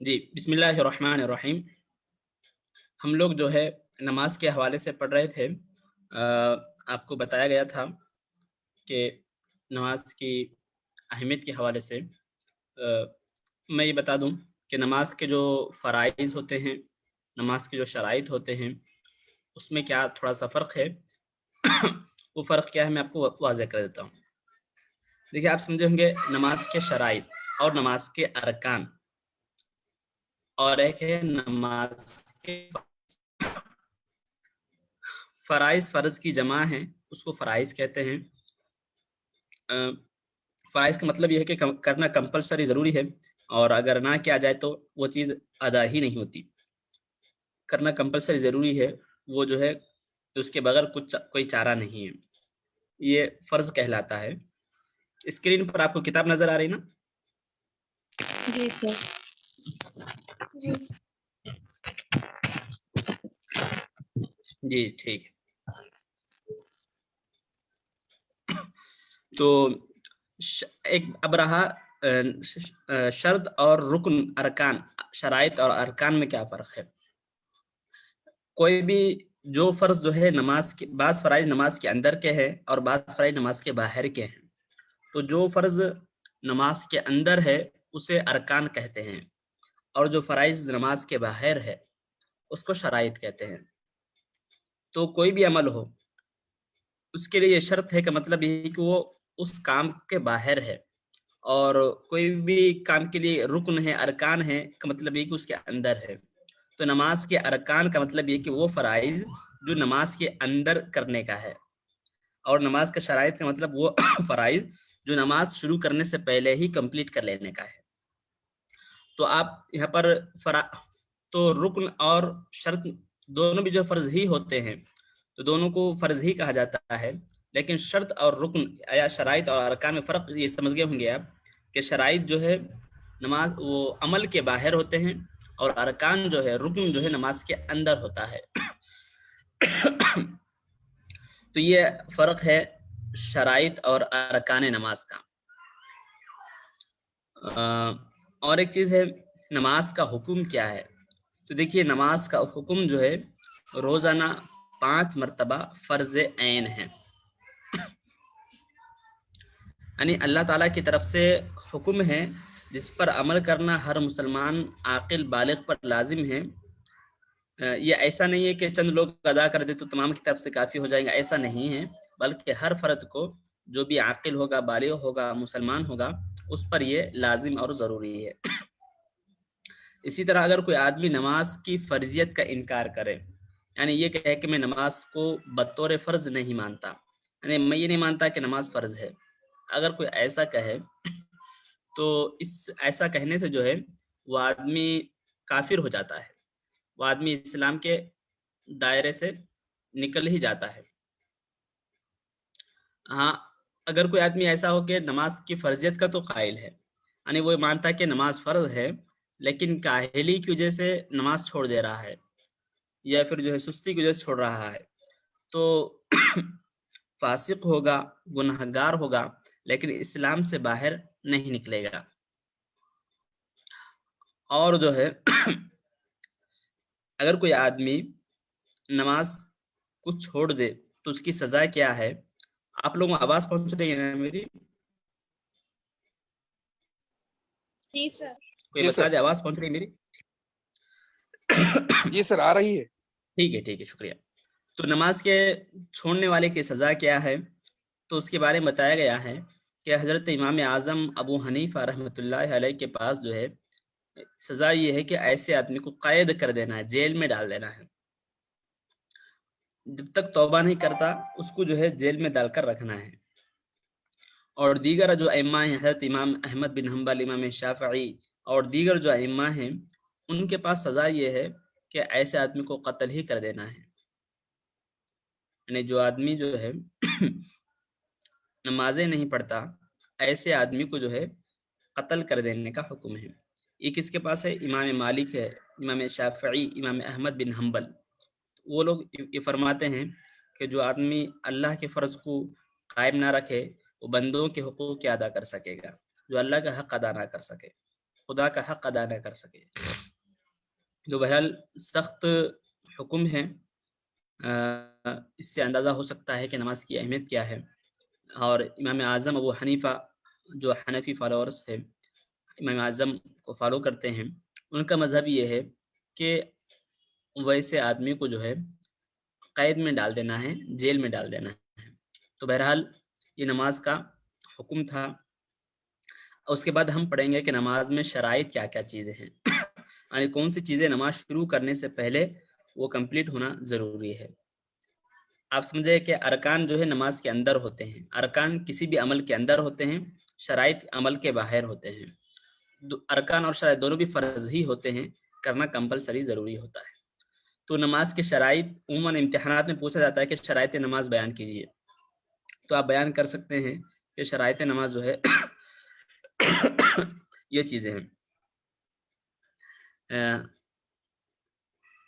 جی، بسم اللہ الرحمن الرحیم۔ ہم لوگ جو ہے نماز کے حوالے سے پڑھ رہے تھے۔ آپ کو بتایا گیا تھا کہ نماز کی اہمیت کے حوالے سے میں یہ بتا دوں کہ نماز کے جو فرائض ہوتے ہیں، نماز کے جو شرائط ہوتے ہیں، اس میں کیا تھوڑا سا فرق ہے۔ وہ فرق کیا ہے میں آپ کو واضح کر دیتا ہوں۔ دیکھیے، آپ سمجھے ہوں گے نماز کے شرائط اور نماز کے ارکان، اور ایک ہے نماز کے فرائض۔ فرض کی جمع ہے، اس کو فرائض کہتے ہیں۔ فرائض کا مطلب یہ ہے کہ کرنا کمپلسری ضروری ہے، اور اگر نہ کیا جائے تو وہ چیز ادا ہی نہیں ہوتی۔ کرنا کمپلسری ضروری ہے، وہ جو ہے اس کے بغیر کوئی چارہ نہیں ہے، یہ فرض کہلاتا ہے۔ اسکرین پر آپ کو کتاب نظر آ رہی نا؟ جی سر۔ جی ٹھیک ہے۔ تو ایک اب رہا شرط اور رکن، ارکان، شرائط اور ارکان میں کیا فرق ہے۔ کوئی بھی جو فرض جو ہے نماز کے، بعض فرائض نماز کے اندر کے ہیں اور بعض فرائض نماز کے باہر کے ہیں۔ تو جو فرض نماز کے اندر ہے اسے ارکان کہتے ہیں، اور جو فرائض نماز کے باہر ہے اس کو شرائط کہتے ہیں۔ تو کوئی بھی عمل ہو، اس کے لیے یہ شرط ہے کہ مطلب یہ کہ وہ اس کام کے باہر ہے، اور کوئی بھی کام کے لیے رکن ہے، ارکان ہے، کا مطلب یہ کہ اس کے اندر ہے۔ تو نماز کے ارکان کا مطلب یہ کہ وہ فرائض جو نماز کے اندر کرنے کا ہے، اور نماز کا شرائط کا مطلب وہ فرائض جو نماز شروع کرنے سے پہلے ہی کمپلیٹ کر لینے کا ہے۔ تو آپ یہاں پر تو رکن اور شرط دونوں بھی جو فرض ہی ہوتے ہیں، تو دونوں کو فرض ہی کہا جاتا ہے۔ لیکن شرط اور رکن یا شرائط اور ارکان میں فرق یہ سمجھ گئے ہوں گے آپ کہ شرائط جو ہے نماز وہ عمل کے باہر ہوتے ہیں، اور ارکان جو ہے، رکن جو ہے نماز کے اندر ہوتا ہے۔ تو یہ فرق ہے شرائط اور ارکان نماز کا۔ اور ایک چیز ہے، نماز کا حکم کیا ہے۔ تو دیکھیے، نماز کا حکم جو ہے روزانہ 5 مرتبہ فرض عین ہے، یعنی اللہ تعالیٰ کی طرف سے حکم ہے جس پر عمل کرنا ہر مسلمان عاقل بالغ پر لازم ہے۔ یہ ایسا نہیں ہے کہ چند لوگ ادا کر دے تو تمام کی طرف سے کافی ہو جائیں گا، ایسا نہیں ہے، بلکہ ہر فرد کو، جو بھی عاقل ہوگا، بالغ ہوگا، مسلمان ہوگا، اس پر یہ لازم اور ضروری ہے۔ اسی طرح اگر کوئی آدمی نماز کی فرضیت کا انکار کرے، یعنی یہ کہے کہ میں نماز کو بطور فرض نہیں مانتا، یعنی میں یہ نہیں مانتا کہ نماز فرض ہے، اگر کوئی ایسا کہے تو ایسا کہنے سے جو ہے وہ آدمی کافر ہو جاتا ہے، وہ آدمی اسلام کے دائرے سے نکل ہی جاتا ہے۔ ہاں، اگر کوئی آدمی ایسا ہو کہ نماز کی فرضیت کا تو قائل ہے، یعنی وہ مانتا ہے کہ نماز فرض ہے، لیکن کاہلی کی وجہ سے نماز چھوڑ دے رہا ہے، یا پھر جو ہے سستی کی وجہ سے چھوڑ رہا ہے، تو فاسق ہوگا، گنہگار ہوگا، لیکن اسلام سے باہر نہیں نکلے گا۔ اور جو ہے اگر کوئی آدمی نماز کو چھوڑ دے تو اس کی سزا کیا ہے۔ آپ لوگوں کو آواز پہنچ رہی ہے نا میری؟ جی سر۔ کوئی بتا دے، آواز پہنچ رہی ہے میری؟ جی سر، آ رہی ہے۔ ٹھیک ہے، شکریہ۔ تو نماز کے چھوڑنے والے کی سزا کیا ہے، تو اس کے بارے میں بتایا گیا ہے کہ حضرت امام اعظم ابو حنیفہ رحمۃ اللہ علیہ کے پاس جو ہے سزا یہ ہے کہ ایسے آدمی کو قید کر دینا ہے، جیل میں ڈال دینا ہے، جب تک توبہ نہیں کرتا اس کو جو ہے جیل میں ڈال کر رکھنا ہے۔ اور دیگر جو ائمہ ہیں، حضرت امام احمد بن حنبل، امام شافعی اور دیگر جو ائمہ ہیں، ان کے پاس سزا یہ ہے کہ ایسے آدمی کو قتل ہی کر دینا ہے، یعنی جو آدمی جو ہے نمازیں نہیں پڑھتا، ایسے آدمی کو جو ہے قتل کر دینے کا حکم ہے۔ یہ کس کے پاس ہے؟ امام مالک ہے، امام شافعی، امام احمد بن حنبل۔ وہ لوگ یہ فرماتے ہیں کہ جو آدمی اللہ کے فرض کو قائم نہ رکھے وہ بندوں کے حقوق کیا ادا کر سکے گا، جو اللہ کا حق ادا نہ کر سکے۔ خدا کا حق ادا نہ کر سکے. جو بہرحال سخت حکم ہے. اس سے اندازہ ہو سکتا ہے کہ نماز کی اہمیت کیا ہے. اور امام اعظم ابو حنیفہ جو حنفی فالورز ہے، امام اعظم کو فالو کرتے ہیں، ان کا مذہب یہ ہے کہ ویسے آدمی کو جو ہے قید میں ڈال دینا ہے، جیل میں ڈال دینا ہے. تو بہرحال یہ نماز کا حکم تھا. اس کے بعد ہم پڑھیں گے کہ نماز میں شرائط کیا کیا چیزیں ہیں، یعنی کون سی چیزیں نماز شروع کرنے سے پہلے وہ کمپلیٹ ہونا ضروری ہے. آپ سمجھے کہ ارکان جو ہے نماز کے اندر ہوتے ہیں، ارکان کسی بھی عمل کے اندر ہوتے ہیں، شرائط عمل کے باہر ہوتے ہیں. ارکان اور شرائط دونوں بھی فرض ہی ہوتے ہیں، کرنا کمپلسری ضروری ہوتا ہے. تو نماز کے شرائط عموماً امتحانات میں پوچھا جاتا ہے کہ شرائط نماز بیان کیجیے. تو آپ بیان کر سکتے ہیں کہ شرائط نماز جو ہے یہ چیزیں ہیں.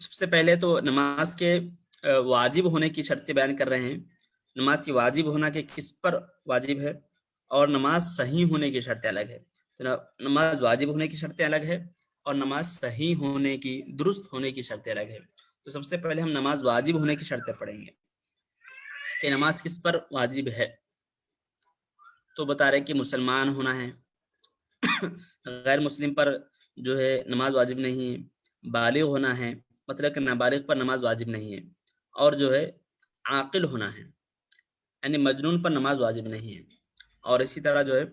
سب سے پہلے تو نماز کے واجب ہونے کی شرطیں بیان کر رہے ہیں. نماز کی واجب ہونا کہ کس پر واجب ہے، اور نماز صحیح ہونے کی شرطیں الگ ہے. تو نماز واجب ہونے کی شرطیں الگ ہے، اور نماز صحیح ہونے کی، درست ہونے کی شرطیں الگ ہے. تو سب سے پہلے ہم نماز واجب ہونے کی شرطیں پڑھیں گے کہ نماز کس پر واجب ہے. تو بتا رہے کہ مسلمان ہونا ہے. غیر مسلم پر جو ہے نماز واجب نہیں ہے. بالغ ہونا ہے، مطلب کہ نابالغ پر نماز واجب نہیں ہے. اور جو ہے عاقل ہونا ہے، یعنی مجنون پر نماز واجب نہیں ہے. اور اسی طرح جو ہے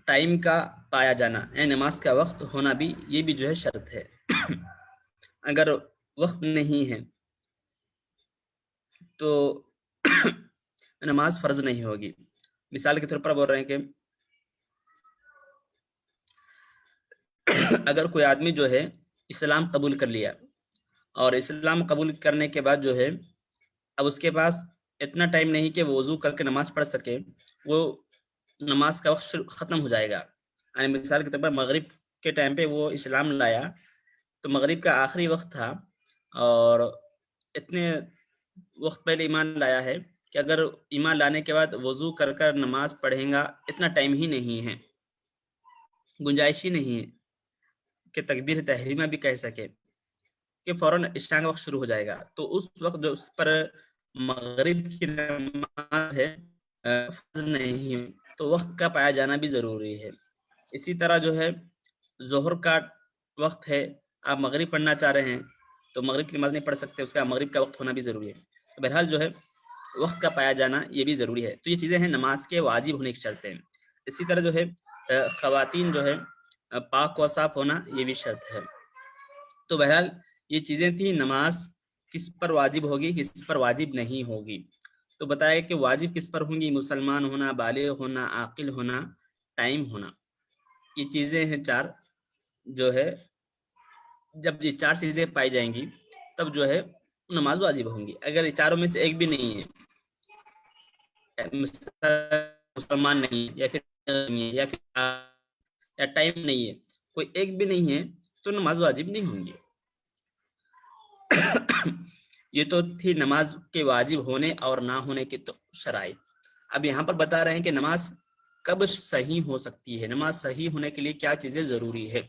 ٹائم کا پایا جانا، یعنی نماز کا وقت ہونا بھی، یہ بھی جو ہے شرط ہے. اگر وقت نہیں ہے تو نماز فرض نہیں ہوگی. مثال کے طور پر بول رہے ہیں کہ اگر کوئی آدمی جو ہے اسلام قبول کر لیا، اور اسلام قبول کرنے کے بعد جو ہے اب اس کے پاس اتنا ٹائم نہیں کہ وہ وضو کر کے نماز پڑھ سکے، وہ نماز کا وقت ختم ہو جائے گا. یعنی مثال کے طور پر مغرب کے ٹائم پہ وہ اسلام لایا، تو مغرب کا آخری وقت تھا، اور اتنے وقت پہلے ایمان لایا ہے کہ اگر ایمان لانے کے بعد وضو کر کر نماز پڑھیں گا، اتنا ٹائم ہی نہیں ہے، گنجائش ہی نہیں ہے کہ تکبیر تحریمہ بھی کہہ سکے، کہ فوراً عشاء کا وقت شروع ہو جائے گا. تو اس وقت جو اس پر مغرب کی نماز ہے فرض نہیں، تو وقت کا پایا جانا بھی ضروری ہے. اسی طرح جو ہے ظہر کا وقت ہے، آپ مغرب پڑھنا چاہ رہے ہیں تو مغرب کی نماز نہیں پڑھ سکتے، اس کا مغرب کا وقت ہونا بھی ضروری ہے. بہرحال جو ہے وقت کا پایا جانا یہ بھی ضروری ہے. تو یہ چیزیں ہیں نماز کے واجب ہونے کی شرطیں. اسی طرح جو ہے خواتین جو ہے پاک و صاف ہونا، یہ بھی شرط ہے. تو بہرحال یہ چیزیں تھیں، نماز کس پر واجب ہوگی، کس پر واجب نہیں ہوگی. تو بتایا کہ واجب کس پر ہوں گی، مسلمان ہونا، بالغ ہونا، عاقل ہونا، ٹائم ہونا. یہ چیزیں ہیں چار، جو ہے جب یہ چار چیزیں پائی جائیں گی تب جو ہے نماز واجب ہوں گی. اگر یہ چاروں میں سے ایک بھی نہیں ہے، مسلمان نہیں ہے، یا پھر ٹائم نہیں ہے، کوئی ایک بھی نہیں ہے، تو نماز واجب نہیں ہوں گی. یہ تو تھی نماز کے واجب ہونے اور نہ ہونے کے تو شرائط. اب یہاں پر بتا رہے ہیں کہ نماز کب صحیح ہو سکتی ہے، نماز صحیح ہونے کے لیے کیا چیزیں ضروری ہے.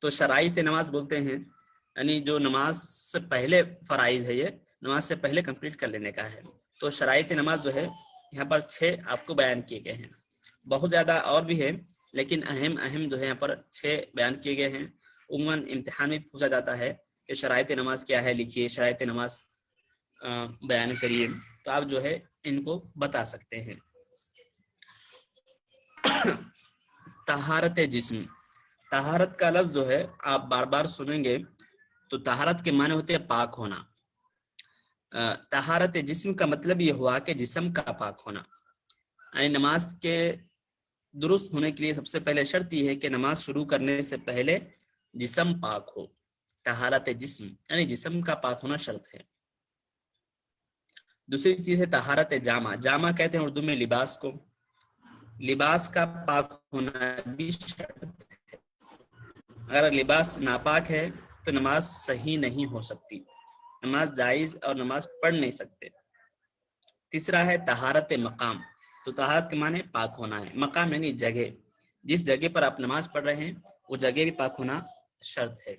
تو شرائط نماز بولتے ہیں یعنی جو نماز سے پہلے فرائض ہے، یہ نماز سے پہلے کمپلیٹ کر لینے کا ہے. تو شرائط نماز جو ہے یہاں پر 6 آپ کو بیان کیے گئے ہیں. بہت زیادہ اور بھی ہے، لیکن اہم جو ہے یہاں پر 6 بیان کیے گئے ہیں. عموماً امتحان میں پوچھا جاتا ہے کہ شرائط نماز کیا ہے، لکھیے شرائط نماز بیان کریے. تو آپ جو ہے ان کو بتا سکتے ہیں. طہارت جسم، طہارت کا لفظ جو ہے آپ بار بار سنیں گے. تو طہارت کے معنی ہوتے ہیں پاک ہونا. طہارت جسم کا مطلب یہ ہوا کہ جسم کا پاک ہونا. یعنی نماز کے درست ہونے کے لیے سب سے پہلے شرط یہ ہے کہ نماز شروع کرنے سے پہلے جسم پاک ہو. طہارت جسم یعنی جسم کا پاک ہونا شرط ہے. دوسری چیز ہے طہارت جامہ. جامہ کہتے ہیں اردو میں لباس کو. لباس کا پاک ہونا بھی شرط ہے. اگر لباس ناپاک ہے تو نماز صحیح نہیں ہو سکتی، نماز جائز اور نماز پڑھ نہیں سکتے. تیسرا ہے طہارت مقام. تو طہارت کے معنی پاک ہونا ہے. مقام یعنی جگہ، جس جگہ پر آپ نماز پڑھ رہے ہیں وہ جگہ بھی پاک ہونا شرط ہے.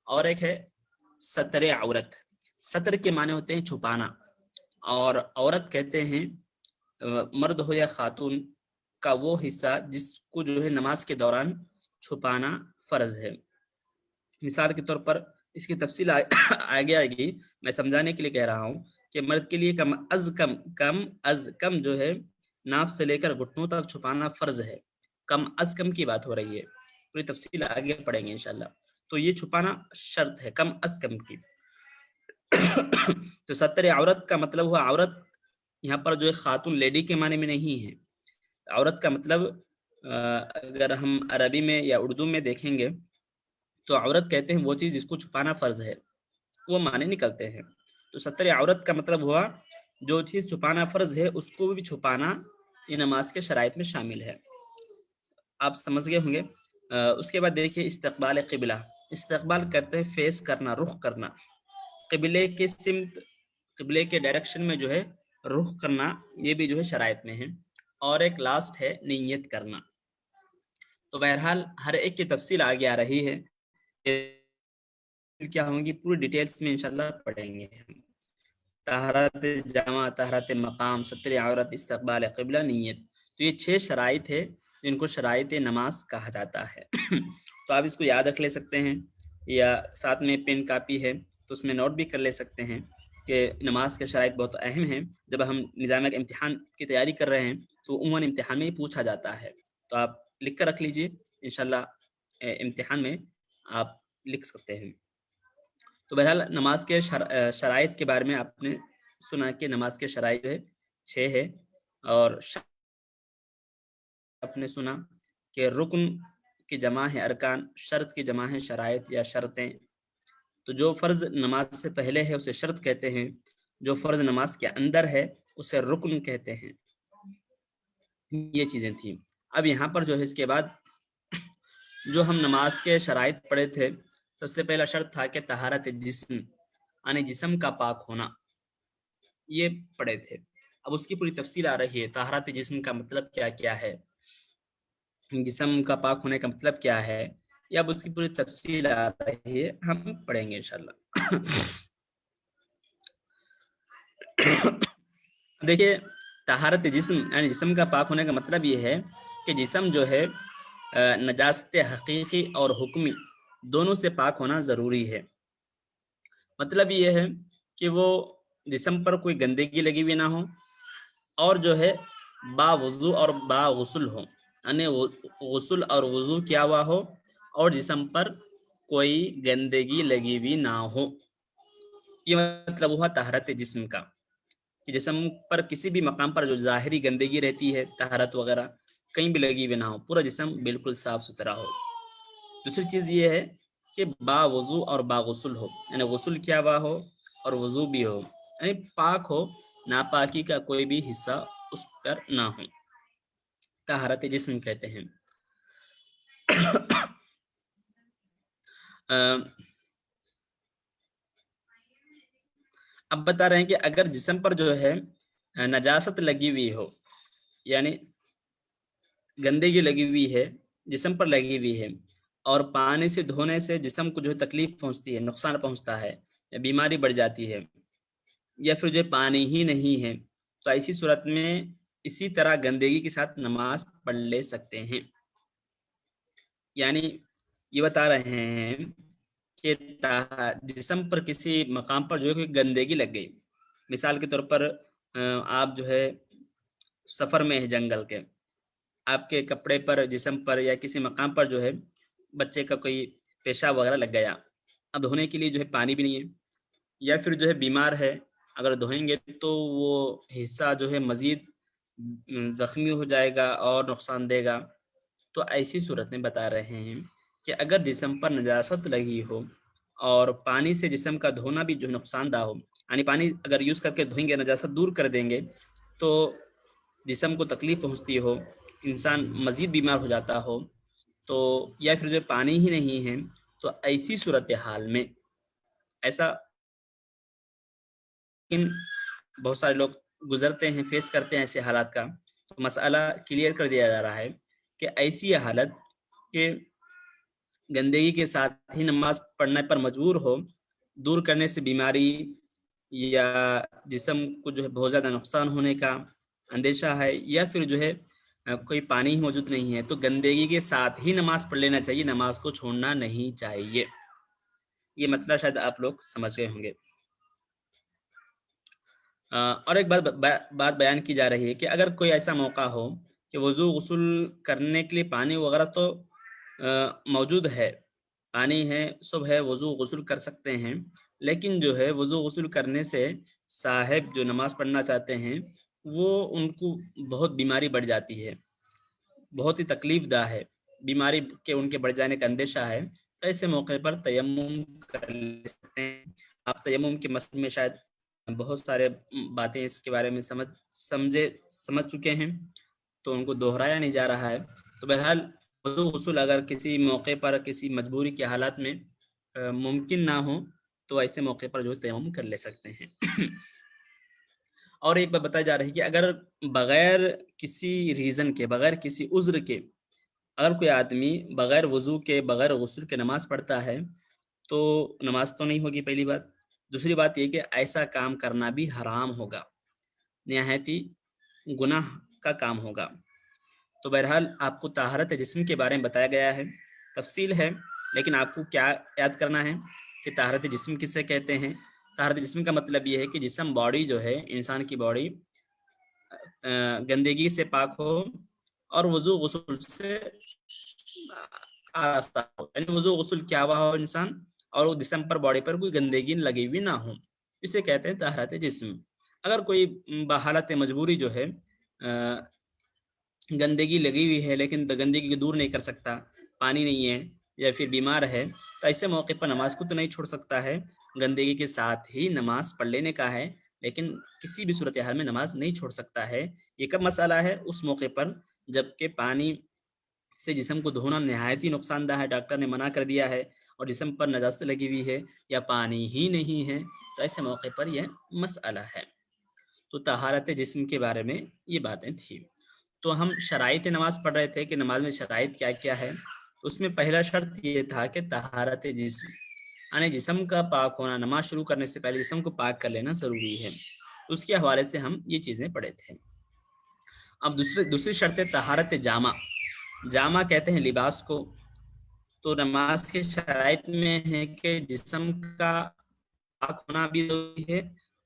اور ایک ہے ستر عورت. ستر کے معنی ہوتے ہیں چھپانا, اور عورت کہتے ہیں مرد ہو یا خاتون کا وہ حصہ جس کو جو ہے نماز کے دوران چھپانا فرض ہے. مثال کے طور پر اس کی تفصیل آگے آئے گی, میں سمجھانے کے لیے کہہ رہا ہوں کہ مرد کے لیے کم از کم جو ہے ناف سے لے کر گھٹنوں تک چھپانا فرض ہے. کم از کم کی بات ہو رہی ہے, پوری تفصیل آگے پڑھیں گے انشاءاللہ. تو یہ چھپانا شرط ہے کم از کم کی. تو ستر عورت کا مطلب ہوا عورت یہاں پر جو ہے خاتون لیڈی کے معنی میں نہیں ہے. عورت کا مطلب اگر ہم عربی میں یا اردو میں دیکھیں گے تو عورت کہتے ہیں وہ چیز جس کو چھپانا فرض ہے, وہ معنی نکلتے ہیں. تو ستر عورت کا مطلب ہوا جو چیز چھپانا فرض ہے اس کو بھی چھپانا یہ نماز کے شرائط میں شامل ہے. آپ سمجھ گئے ہوں گے. اس کے بعد دیکھیے استقبال قبلہ. استقبال کرتے ہیں فیس کرنا, رخ کرنا, قبلے کے سمت, قبلے کے ڈائریکشن میں جو ہے رخ کرنا, یہ بھی جو ہے شرائط میں ہے. اور ایک لاسٹ ہے نیت کرنا. تو بہرحال ہر ایک کی تفصیل آگے آ رہی ہے, کیا ہوں گی پوری ڈیٹیلز میں انشاءاللہ پڑھیں گے. طہارت جمع, طہارت مقام, ستر عورت, استقبال قبلہ, نیت. تو یہ 6 شرائط ہے جن کو شرائط نماز کہا جاتا ہے. تو آپ اس کو یاد رکھ لے سکتے ہیں, یا ساتھ میں پین کاپی ہے تو اس میں نوٹ بھی کر لے سکتے ہیں کہ نماز کے شرائط بہت اہم ہیں. جب ہم نظام امتحان کی تیاری کر رہے ہیں تو عموماً امتحان میں ہی پوچھا جاتا ہے, تو آپ لکھ کر رکھ لیجئے, انشاءاللہ امتحان میں آپ لکھ سکتے ہیں. تو بہرحال نماز کے شرائط کے بارے میں آپ نے سنا کہ نماز کے شرائط جو ہے 6 ہے, اور آپ نے سنا کہ رکن کی جمع ہے ارکان, شرط کی جمع ہے شرائط یا شرطیں. تو جو فرض نماز سے پہلے ہے اسے شرط کہتے ہیں, جو فرض نماز کے اندر ہے اسے رکن کہتے ہیں. یہ چیزیں تھیں. اب یہاں پر جو ہے اس کے بعد جو ہم نماز کے شرائط پڑھے تھے, سب سے پہلا شرط تھا کہ طہارت جسم, یعنی جسم کا پاک ہونا, یہ پڑھے تھے. اب اس کی پوری تفصیل آ رہی ہے, طہارت جسم کا مطلب کیا کیا ہے, جسم کا پاک ہونے کا مطلب کیا ہے, یا اب اس کی پوری تفصیل آ رہی ہے, ہم پڑھیں گے انشاءاللہ. دیکھیے طہارت جسم یعنی جسم کا پاک ہونے کا مطلب یہ ہے کہ جسم جو ہے نجاست حقیقی اور حکمی دونوں سے پاک ہونا ضروری ہے. مطلب یہ ہے کہ وہ جسم پر کوئی گندگی لگی ہوئی نہ ہو, اور جو ہے با وضو اور با غسل ہو, یعنی غسل اور وضو کیا ہوا ہو اور جسم پر کوئی گندگی لگی ہوئی نہ ہو. یہ مطلب ہوا طہارت جسم کا, کہ جسم پر کسی بھی مقام پر جو ظاہری گندگی رہتی ہے, طہارت وغیرہ کہیں بھی لگی ہوئی نہ ہو, پورا جسم بالکل صاف ستھرا ہو. دوسری چیز یہ ہے کہ با وضو اور با غسل ہو, یعنی غسل کیا ہوا ہو اور وضو بھی ہو, یعنی پاک ہو, ناپاکی کا کوئی بھی حصہ اس پر نہ ہو, طہارت جسم کہتے ہیں. اب بتا رہے ہیں کہ اگر جسم پر جو ہے نجاست لگی ہوئی ہو, یعنی گندگی لگی ہوئی ہے, جسم پر لگی ہوئی ہے, اور پانی سے دھونے سے جسم کو جو ہے تکلیف پہنچتی ہے, نقصان پہنچتا ہے, یا بیماری بڑھ جاتی ہے, یا پھر جو ہے پانی ہی نہیں ہے, تو ایسی صورت میں اسی طرح گندگی کے ساتھ نماز پڑھ لے سکتے ہیں. یعنی یہ بتا رہے ہیں کہ جسم پر کسی مقام پر جو ہے کوئی گندگی لگ گئی, مثال کے طور پر آپ جو ہے سفر میں ہے جنگل کے, آپ کے کپڑے پر, جسم پر, یا کسی مقام پر جو ہے بچے کا کوئی پیشاب وغیرہ لگ گیا, اب دھونے کے لیے جو ہے پانی بھی نہیں ہے, یا پھر جو ہے بیمار ہے, اگر دھوئیں گے تو وہ حصہ جو ہے مزید زخمی ہو جائے گا اور نقصان دے گا. تو ایسی صورتیں بتا رہے ہیں کہ اگر جسم پر نجاست لگی ہو اور پانی سے جسم کا دھونا بھی جو نقصان دہ ہو, یعنی پانی اگر یوز کر کے دھوئیں گے, نجاست دور کر دیں گے تو جسم کو تکلیف پہنچتی ہو, انسان مزید بیمار ہو جاتا ہو, تو یا پھر جو پانی ہی نہیں ہے, تو ایسی صورتحال میں ایسا بہت سارے لوگ گزرتے ہیں, فیس کرتے ہیں ایسے حالات کا. تو مسئلہ کلیئر کر دیا جا رہا ہے کہ ایسی حالت کہ گندگی کے ساتھ ہی نماز پڑھنے پر مجبور ہو، دور کرنے سے بیماری یا جسم کو جو ہے بہت زیادہ نقصان ہونے کا اندیشہ ہے، یا پھر جو ہے کوئی پانی ہی موجود نہیں ہے، تو گندگی کے ساتھ ہی نماز پڑھ لینا چاہیے، نماز کو چھوڑنا نہیں چاہیے۔ یہ مسئلہ شاید آپ لوگ سمجھ گئے ہوں گے۔ اور ایک بات بیان کی جا رہی ہے کہ اگر کوئی ایسا موقع ہو کہ وضو غسل کرنے کے لیے پانی وغیرہ تو موجود ہے، پانی ہے، سب ہے، وضو غسل کر سکتے ہیں، لیکن جو ہے وضو غسل کرنے سے صاحب جو نماز پڑھنا چاہتے ہیں وہ ان کو بہت بیماری بڑھ جاتی ہے، بہت ہی تکلیف دہ ہے، بیماری کے ان کے بڑھ جانے کا اندیشہ ہے، تو ایسے موقع پر تیمم کر لے سکتے ہیں۔ آپ تیمم کے مسئلے میں شاید بہت سارے باتیں اس کے بارے میں سمجھ چکے ہیں، تو ان کو دہرایا نہیں جا رہا ہے۔ تو بہرحال وضو غسل اگر کسی موقع پر کسی مجبوری کے حالات میں ممکن نہ ہو تو ایسے موقع پر جو تیمم کر لے سکتے ہیں۔ اور ایک بات بتائی جا رہی ہے کہ اگر بغیر کسی ریزن کے، بغیر کسی عذر کے، اگر کوئی آدمی بغیر وضو کے، بغیر غسل کے نماز پڑھتا ہے تو نماز تو نہیں ہوگی، پہلی بات۔ دوسری بات یہ کہ ایسا کام کرنا بھی حرام ہوگا، نہایت ہی گناہ کا کام ہوگا۔ تو بہرحال آپ کو طہارت جسم کے بارے میں بتایا گیا ہے، تفصیل ہے، لیکن آپ کو کیا یاد کرنا ہے کہ طہارت جسم کسے کہتے ہیں۔ طہارت جسم کا مطلب یہ ہے کہ جسم، باڈی جو ہے، انسان کی باڈی گندگی سے پاک ہو اور وضو غسل سے آراستہ ہو، یعنی وضو غسل کیا ہوا ہو انسان اور وہ جسم پر، باڈی پر کوئی گندگی لگی ہوئی نہ ہو، اسے کہتے ہیں طہارت جسم۔ اگر کوئی بحالت مجبوری جو ہے گندگی لگی ہوئی ہے لیکن گندگی کو دور نہیں کر سکتا، پانی نہیں ہے یا پھر بیمار ہے، تو ایسے موقع پر نماز کو تو نہیں چھوڑ سکتا ہے، گندگی کے ساتھ ہی نماز پڑھ لینے کا ہے، لیکن کسی بھی صورتحال میں نماز نہیں چھوڑ سکتا ہے۔ یہ کب مسئلہ ہے؟ اس موقع پر جب کہ پانی سے جسم کو دھونا نہایت ہی نقصان دہ ہے، ڈاکٹر نے منع کر دیا ہے، اور جسم پر نجاست لگی ہوئی ہے یا پانی ہی نہیں ہے، تو ایسے موقع پر یہ مسئلہ ہے۔ تو طہارت جسم کے بارے میں یہ باتیں تھیں۔ تو ہم شرائط نماز پڑھ رہے تھے کہ نماز میں شرائط کیا کیا ہے۔ اس میں پہلا شرط یہ تھا کہ طہارت جسم، یعنی جسم کا پاک ہونا، نماز شروع کرنے سے پہلے جسم کو پاک کر لینا ضروری ہے۔ اس کے حوالے سے ہم یہ چیزیں پڑھے تھے۔ اب دوسری شرط طہارت جامہ، جامہ کہتے ہیں لباس کو۔ تو نماز کے شرائط میں ہے کہ جسم کا پاک ہونا بھی ضروری ہے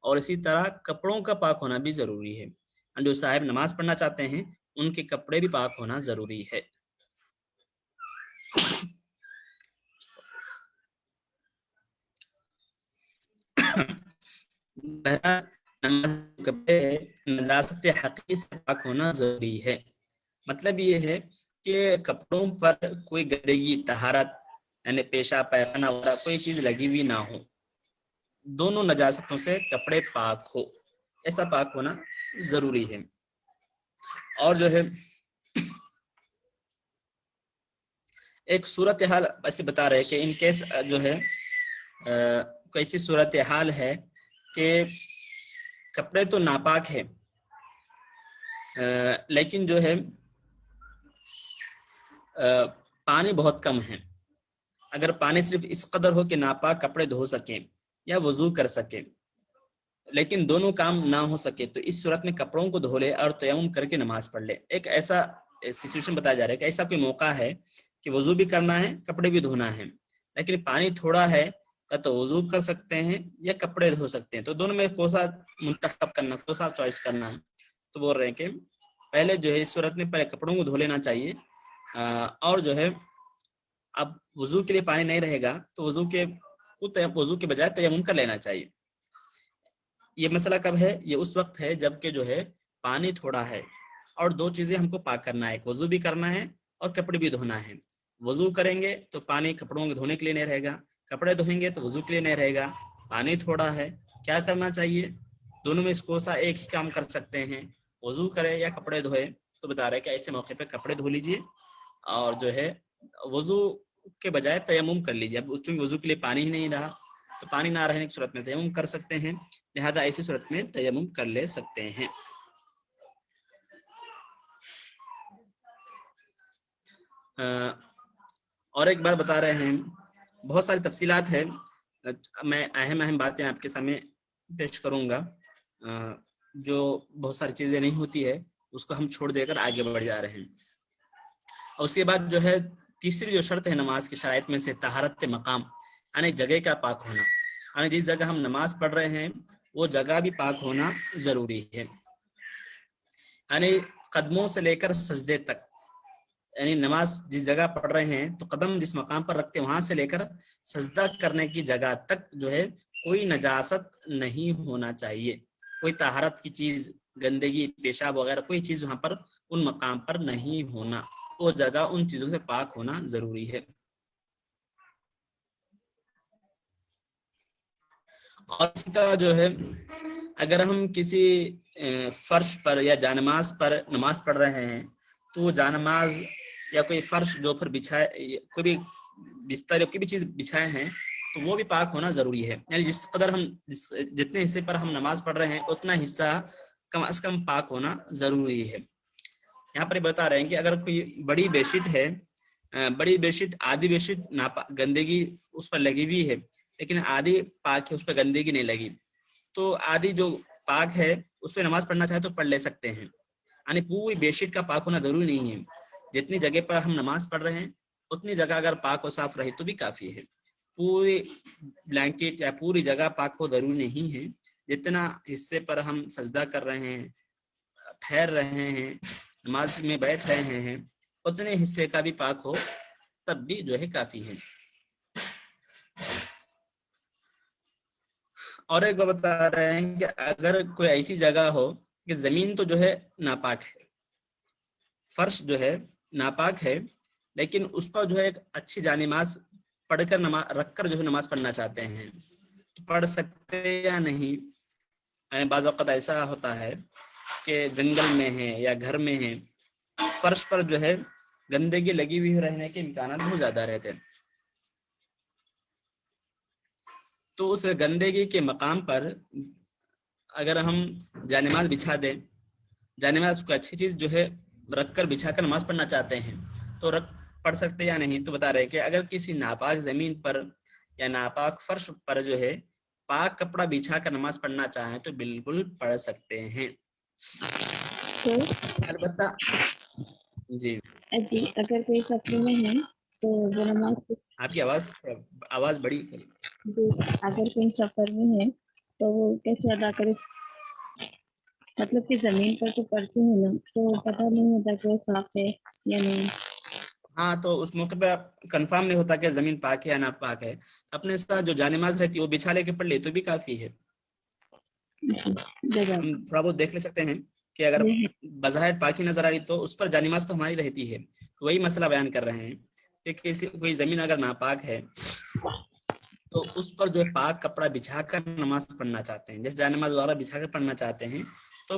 اور اسی طرح کپڑوں کا پاک ہونا بھی ضروری ہے۔ جو صاحب نماز پڑھنا چاہتے ہیں ان کے کپڑے بھی پاک ہونا ضروری ہے۔ کپڑے نجاست حقیقی سے پاک ہونا ضروری ہے۔ مطلب یہ ہے کہ کپڑوں پر کوئی گندگی، طہارت یعنی پیشاب، پیخانہ وغیرہ کوئی چیز لگی ہوئی نہ ہو، دونوں نجاستوں سے کپڑے پاک ہو، ایسا پاک ہونا ضروری ہے۔ اور جو ہے ایک صورتحال ایسے بتا رہے کہ ان کیس جو ہے کیسی صورتحال ہے کہ کپڑے تو ناپاک ہے لیکن جو ہے پانی بہت کم ہے۔ اگر پانی صرف اس قدر ہو کہ ناپاک کپڑے دھو سکیں یا وضو کر سکیں، لیکن دونوں کام نہ ہو سکے، تو اس صورت میں کپڑوں کو دھو لے اور تیمم کر کے نماز پڑھ لے۔ ایک ایسا سچویشن بتایا جا رہا ہے کہ ایسا کوئی موقع ہے کہ وضو بھی کرنا ہے، کپڑے بھی دھونا ہے، لیکن پانی تھوڑا ہے، تو وضو کر سکتے ہیں یا کپڑے دھو سکتے ہیں، تو دونوں میں کون سا منتخب کرنا، کون سا چوائس کرنا ہے؟ تو بول رہے ہیں کہ پہلے جو ہے اس صورت میں پہلے کپڑوں کو دھو لینا چاہیے، اور جو ہے اب وضو کے لیے پانی نہیں رہے گا تو وضو کے بجائے تیمم کر لینا چاہیے۔ یہ مسئلہ کب ہے؟ یہ اس وقت ہے جب کہ جو ہے پانی تھوڑا ہے اور دو چیزیں ہم کو پاک کرنا ہے، وضو بھی کرنا ہے اور کپڑے بھی دھونا ہے۔ وضو کریں گے تو پانی کپڑوں کو دھونے کے لیے نہیں رہے گا، کپڑے دھوئیں گے تو وضو کے لیے نہیں رہے گا، پانی تھوڑا ہے، کیا کرنا چاہیے؟ دونوں میں اس کو سا ایک ہی کام کر سکتے ہیں، وضو کرے یا کپڑے دھوئے۔ تو بتا رہے کہ ایسے موقع پہ کپڑے دھو لیجئے اور جو ہے وضو کے بجائے تیمم کر لیجیے۔ اب چونکہ وضو کے لیے پانی ہی نہیں رہا تو پانی نہ رہنے کی صورت میں تیمم کر سکتے ہیں، لہذا ایسی صورت میں تیمم کر لے سکتے ہیں۔ اور ایک بات بتا رہے ہیں، بہت ساری تفصیلات ہیں، میں اہم باتیں آپ کے سامنے پیش کروں گا، جو بہت ساری چیزیں نہیں ہوتی ہے اس کو ہم چھوڑ دے کر آگے بڑھ جا رہے ہیں۔ اور اس کے بعد جو ہے تیسری جو شرط ہے نماز کی شرائط میں سے طہارت مقام، یعنی جگہ کا پاک ہونا، یعنی جس جگہ ہم نماز پڑھ رہے ہیں وہ جگہ بھی پاک ہونا ضروری ہے، یعنی قدموں سے لے کر سجدے تک، یعنی نماز جس جگہ پڑھ رہے ہیں تو قدم جس مقام پر رکھتے ہیں وہاں سے لے کر سجدہ کرنے کی جگہ تک جو ہے کوئی نجاست نہیں ہونا چاہیے، کوئی طہارت کی چیز، گندگی، پیشاب وغیرہ کوئی چیز وہاں پر ان مقام پر نہیں ہونا، وہ جگہ ان چیزوں سے پاک ہونا ضروری ہے۔ اور اسی طرح جو ہے اگر ہم کسی فرش پر یا جانماز پر نماز پڑھ رہے ہیں تو وہ جانماز یا کوئی فرش جو پر بچھائے، کوئی بھی بستر یا کوئی بھی چیز بچھائے ہیں تو وہ بھی پاک ہونا ضروری ہے، یعنی جس قدر ہم جتنے حصے پر ہم نماز پڑھ رہے ہیں اتنا حصہ کم از کم پاک ہونا ضروری ہے۔ یہاں پر بتا رہے ہیں کہ اگر کوئی بڑی بیڈ شیٹ ہے، بڑی بیڈ شیٹ، آدھی بیڈ شیٹ گندگی اس پر لگی ہوئی ہے لیکن آدھی پاک ہے، اس پہ گندگی نہیں لگی، تو آدھی جو پاک ہے اس پہ نماز پڑھنا چاہے تو پڑھ لے سکتے ہیں، یعنی پوری بیڈ شیٹ کا پاک ہونا ضروری نہیں ہے، جتنی جگہ پر ہم نماز پڑھ رہے ہیں اتنی جگہ اگر پاک و صاف رہے تو بھی کافی ہے، پوری بلینکٹ یا پوری جگہ پاک ہو ضروری نہیں ہے، جتنا حصے پر ہم سجدہ کر رہے ہیں، ٹھہر رہے ہیں، نماز میں بیٹھ رہے ہیں، اتنے حصے کا بھی پاک ہو تب بھی جو ہے کافی ہے۔ اور ایک بات بتا رہے ہیں کہ اگر کوئی ایسی جگہ ہو کہ زمین تو جو ہے ناپاک ہے، فرش جو ہے ناپاک ہے، لیکن اس پر جو ہے ایک اچھی جانماز پڑھ کر رکھ کر جو ہے نماز پڑھنا چاہتے ہیں تو پڑھ سکتے یا نہیں؟ بعض وقت ایسا ہوتا ہے کہ جنگل میں ہے یا گھر میں ہے، فرش پر جو ہے گندگی لگی ہوئی رہنے کے امکانات بہت زیادہ رہتے ہیں، تو اس گندگی کے مقام پر اگر ہم جانماز بچھا دیں، جانماز کو اچھی چیز جو ہے رکھ کر بچھا کر نماز پڑھنا چاہتے ہیں تو پڑھ سکتے یا نہیں؟ تو بتا رہے کہ اگر کسی ناپاک زمین پر یا ناپاک فرش پر جو ہے پاک کپڑا بچھا کر نماز پڑھنا چاہیں تو بالکل پڑھ سکتے ہیں، البتہ جی جی اگر کوئی سفر میں ہے تو وہ نماز، آپ کی آواز بڑی ہے۔ جی اگر کوئی سفر میں ہے تو وہ کیسے ادا کرے؟ مطلب کہ زمین پر تو پڑتے ہیں نا تو پتہ نہیں ہوتا کہ وہ صاف ہے یا نہیں۔ ہاں تو اس موقع پہ کنفرم نہیں ہوتا کہ زمین پاک ہے یا نا پاک ہے، اپنے ساتھ جو جانماز رہتی ہے وہ بچھا لے کے پڑھ لے تو بھی کافی ہے۔ ہم تھوڑا بہت دیکھ لے سکتے ہیں کہ اگر بظاہر پاکی نظر آ رہی تو اس پر جانماز تو ہماری رہتی ہے، تو وہی مسئلہ بیان کر رہے ہیں کہ کوئی زمین اگر ناپاک ہے تو اس پر جو ہے پاک کپڑا بچھا کر نماز پڑھنا چاہتے ہیں، جیسے جانماز وغیرہ بچھا کر پڑھنا چاہتے ہیں تو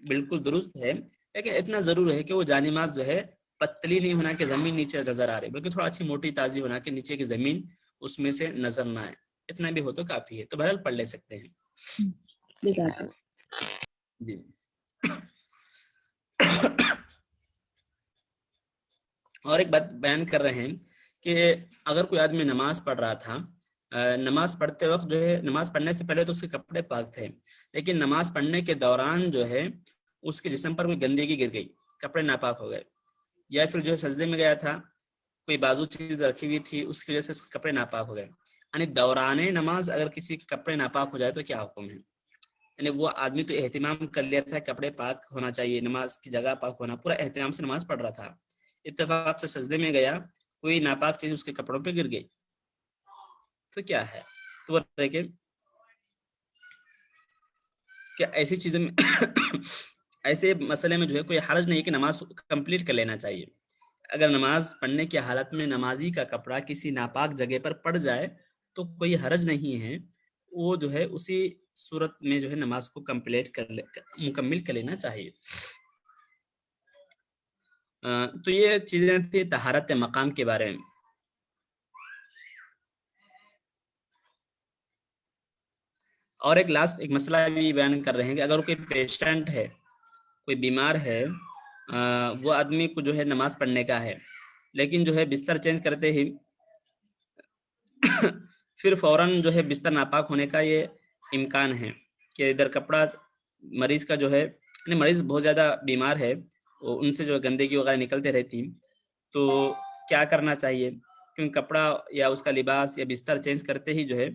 بالکل درست ہے، لیکن اتنا ضرور ہے کہ وہ جانماز جو ہے پتلی نہیں ہونا کہ زمین نیچے نظر آ رہی، بلکہ تھوڑا اچھی موٹی تازی ہونا کہ نیچے کی زمین اس میں سے نظر نہ آئے، اتنا بھی ہو تو کافی ہے، تو بہرحال پڑھ لے سکتے ہیں۔ جی اور ایک بات بیان کر رہے ہیں کہ اگر کوئی آدمی نماز پڑھ رہا تھا، نماز پڑھتے وقت جو ہے نماز پڑھنے سے پہلے تو اس کے کپڑے پاک تھے، لیکن نماز پڑھنے کے دوران جو ہے اس کے جسم پر کوئی گندگی گر گئی، کپڑے ناپاک ہو گئے، یا پھر جو ہے سجدے میں گیا تھا کوئی بازو چیز رکھی ہوئی تھی اس کی وجہ سے اس کے کپڑے ناپاک ہو گئے، یعنی دوران نماز اگر کسی کے کپڑے ناپاک ہو جائے تو کیا حکم ہے؟ یعنی وہ آدمی تو اہتمام کر لیا تھا کپڑے پاک ہونا چاہیے، نماز کی جگہ پاک ہونا، پورا اہتمام سے نماز پڑھ رہا تھا، اتفاق سے سجدے میں گیا کوئی ناپاک چیز اس کے کپڑوں پہ گر گئی تو کیا ہے؟ تو وہ کہ ایسی چیزوں میں ایسے مسئلے میں جو ہے کوئی حرج نہیں کہ نماز کمپلیٹ کر لینا چاہیے، اگر نماز پڑھنے کی حالت میں نمازی کا کپڑا کسی ناپاک جگہ پر پڑ جائے تو کوئی حرج نہیں ہے، وہ جو ہے اسی صورت میں جو ہے نماز کو مکمل کر لینا چاہیے۔ تو یہ چیزیں تھی طہارت مقام کے بارے میں۔ اور ایک مسئلہ بھی بیان کر رہے ہیں کہ اگر کوئی پیشنٹ ہے، کوئی بیمار ہے، وہ آدمی کو جو ہے نماز پڑھنے کا ہے لیکن جو ہے بستر چینج کرتے ہی پھر فوراً جو ہے بستر ناپاک ہونے کا یہ امکان ہے کہ ادھر کپڑا مریض کا جو ہے، یعنی مریض بہت زیادہ بیمار ہے، ان سے جو گندگی وغیرہ نکلتے رہتی، تو کیا کرنا چاہیے؟ کیونکہ کپڑا یا اس کا لباس یا بستر چینج کرتے ہی جو ہے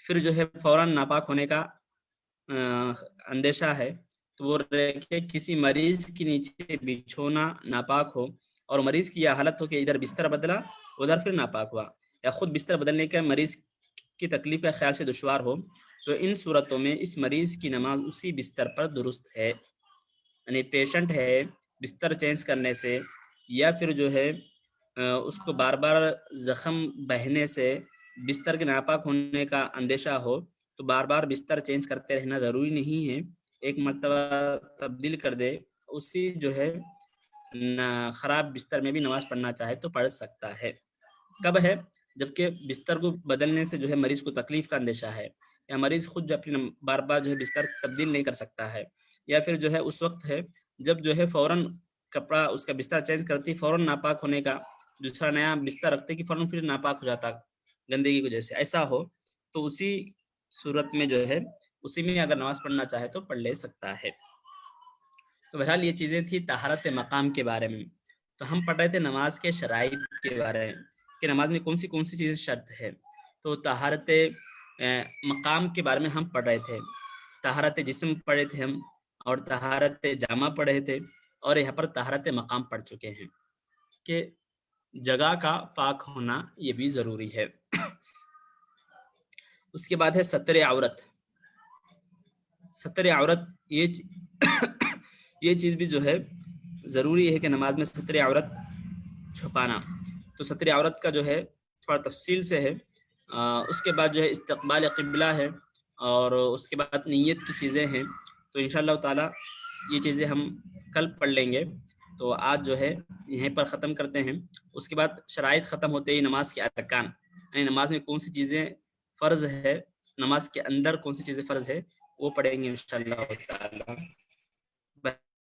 پھر جو ہے فوراً ناپاک ہونے کا اندیشہ ہے، تو وہ کہ کسی مریض کے نیچے بچھونا ناپاک ہو اور مریض کی یہ حالت ہو کہ ادھر بستر بدلا ادھر پھر ناپاک ہوا، یا خود بستر بدلنے کا مریض کی تکلیف کا خیال سے دشوار ہو، تو ان صورتوں میں اس مریض کی نماز اسی بستر پر درست ہے۔ یعنی پیشنٹ ہے، بستر چینج کرنے سے یا پھر جو ہے اس کو بار بار زخم بہنے سے بستر کے ناپاک ہونے کا اندیشہ ہو، تو بار بار بستر چینج کرتے رہنا ضروری نہیں ہے، ایک مرتبہ تبدیل کر دے، اسی جو ہے خراب بستر میں بھی نماز پڑھنا چاہے تو پڑھ سکتا ہے۔ کب ہے؟ جبکہ بستر کو بدلنے سے جو ہے مریض کو تکلیف کا اندیشہ ہے، یا مریض خود جو اپنی بار بار جو ہے بستر تبدیل نہیں کر سکتا ہے، یا پھر جو ہے اس وقت ہے جب جو ہے فوراً کپڑا اس کا بستر چینج کرتی فوراً ناپاک ہونے کا، دوسرا نیا بستر رکھتے کہ فوراً پھر ناپاک ہو جاتا گندگی کی وجہ سے، ایسا ہو تو اسی صورت میں جو ہے اسی میں اگر نماز پڑھنا چاہے تو پڑھ لے سکتا ہے۔ تو بہرحال یہ چیزیں تھی طہارت مقام کے بارے میں۔ تو ہم پڑھ رہے تھے نماز کے شرائط کے بارے میں کہ نماز میں کون سی چیزیں شرط ہے۔ تو طہارت مقام کے بارے میں ہم پڑھ رہے تھے، طہارت جسم پڑھے تھے ہم، اور طہارت جامہ پڑھے تھے، اور یہاں پر طہارت مقام پڑھ چکے ہیں کہ جگہ کا پاک ہونا یہ بھی ضروری ہے۔ اس کے بعد ہے ستر عورت۔ ستر عورت یہ چیز بھی جو ہے ضروری ہے کہ نماز میں ستر عورت چھپانا۔ تو ستر عورت کا جو ہے تھوڑا تفصیل سے ہے۔ اس کے بعد جو ہے استقبال قبلہ ہے، اور اس کے بعد نیت کی چیزیں ہیں۔ تو انشاءاللہ تعالی یہ چیزیں ہم کل پڑھ لیں گے۔ تو آج جو ہے یہیں پر ختم کرتے ہیں۔ اس کے بعد شرائط ختم ہوتے ہی نماز کے ارکان، یعنی نماز میں کون سی چیزیں فرض ہے، نماز کے اندر کون سی چیزیں فرض ہے، وہ پڑھیں گے انشاءاللہ تعالی۔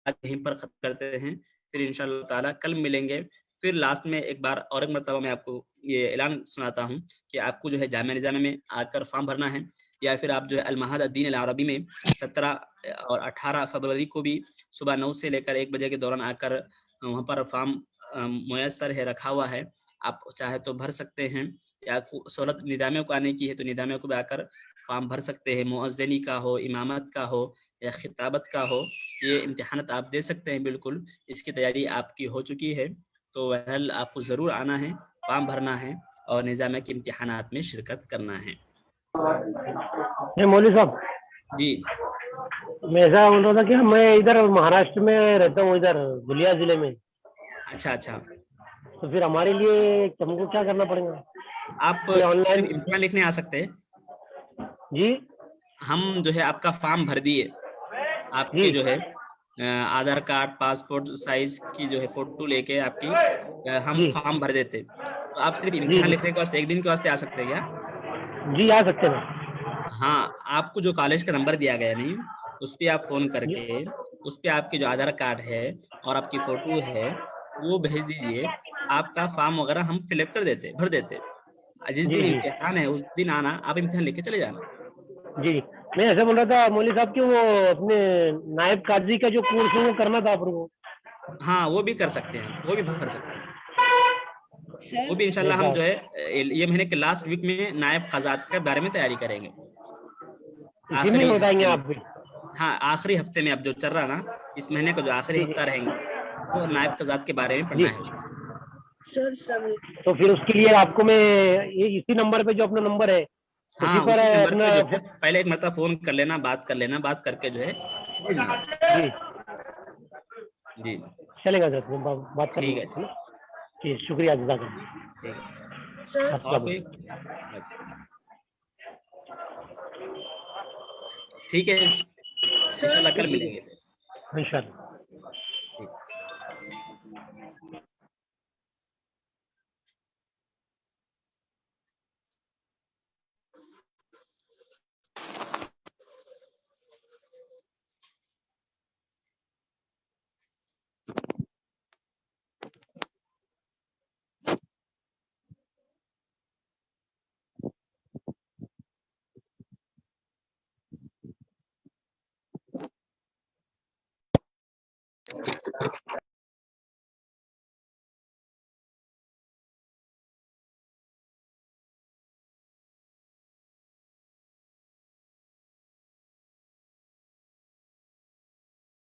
یہیں پر ختم کرتے ہیں، پھر انشاءاللہ تعالی کل ملیں گے۔ پھر لاسٹ میں ایک بار اور ایک مرتبہ میں آپ کو یہ اعلان سناتا ہوں کہ آپ کو جو ہے جامعہ نظامیہ میں آ کر فارم بھرنا ہے، یا پھر آپ جو ہے المعہد الدین العربی میں 17 اور 18 فروری کو بھی صبح 9 سے لے کر 1 بجے کے دوران آ کر وہاں پر فارم میسر ہے، رکھا ہوا ہے، آپ چاہے تو بھر سکتے ہیں، یا سہولت نظامیہ کو آنے کی ہے تو نظامیہ کو بھی آ کر فارم بھر سکتے ہیں۔ مؤذنی کا ہو، امامت کا ہو، یا خطابت کا ہو، یہ امتحانات آپ دے سکتے ہیں، بالکل اس کی تیاری آپ کی ہو چکی ہے۔ تو بہرحال آپ کو ضرور آنا ہے، فارم بھرنا ہے، اور نظامیہ کے امتحانات میں شرکت کرنا ہے۔ مولوی صاحب جی میں ایسا بول رہا تھا کہ میں ادھر مہاراشٹر میں رہتا ہوں، ادھر دھلیا ضلع میں۔ اچھا تو پھر ہمارے لیے ہم کو کیا کرنا پڑے گا؟ آپ کہ آن صرف لائن؟ امتحان لکھنے آ سکتے ہیں، جی ہم جو ہے آپ کا فارم بھر دیے، آپ کے جی جو ہے آدھار کارڈ، پاسپورٹ سائز کی جو ہے فوٹو لے کے آپ کی ہم جی فارم بھر دیتے، تو آپ صرف جی امتحان جی لکھنے کے واسطے 1 دن کے واسطے آ سکتے ہیں کیا؟ جی آ سکتے ہیں۔ ہاں، آپ کو جو کالج کا نمبر دیا گیا نہیں، اس پہ آپ فون کر کے اس پہ آپ کی جو آدھار کارڈ ہے اور آپ کی فوٹو ہے وہ بھیج دیجئے، آپ کا فارم وغیرہ ہم فل اپ کر دیتے، بھر دیتے۔ جس جی دن جی امتحان ہے اس دن آنا، آپ امتحان لے کے چلے جانا۔ جی میں ایسا بول رہا تھا مولوی صاحب کہ وہ اپنے نائب قاضی کا جو کورس ہے وہ کرنا تھا آپ کو۔ ہاں وہ بھی کر سکتے ہیں، وہ بھی بھر سکتے ہیں، وہ بھی انشاءاللہ ایسا ہم جو ہے یہ مہینے کے لاسٹ ویک میں نائب قضات کے بارے میں تیاری کریں گے، اسی میں آخری بتائیں گے ہفتے میں۔ آپ بھی؟ ہاں آخری ہفتے میں اب جو چل رہا نا، اس مہینے کا جو آخری جی ہفتہ رہیں گا وہ نائب قضات کے بارے میں جی پڑھنا ہے۔ تو پھر اس کے لیے آپ کو میں اسی نمبر پہ جو اپنا نمبر ہے ہاں اسی پر اسی نمبر اپنا پہ جو ہے پہلے ایک مرتبہ فون کر لینا، بات کر لینا، بات کر کے جو ہے بھیجنا۔ جی جی چلے گا سر، بات کر لیں ٹھیک ہے، گے۔ جی شکریہ جزاک ٹھیک ہے۔ اللہ۔ اور کوئی؟ ٹھیک ہے، انشاءاللہ کل ملیں گے۔ انشاءاللہ۔ ٹھیک ہے۔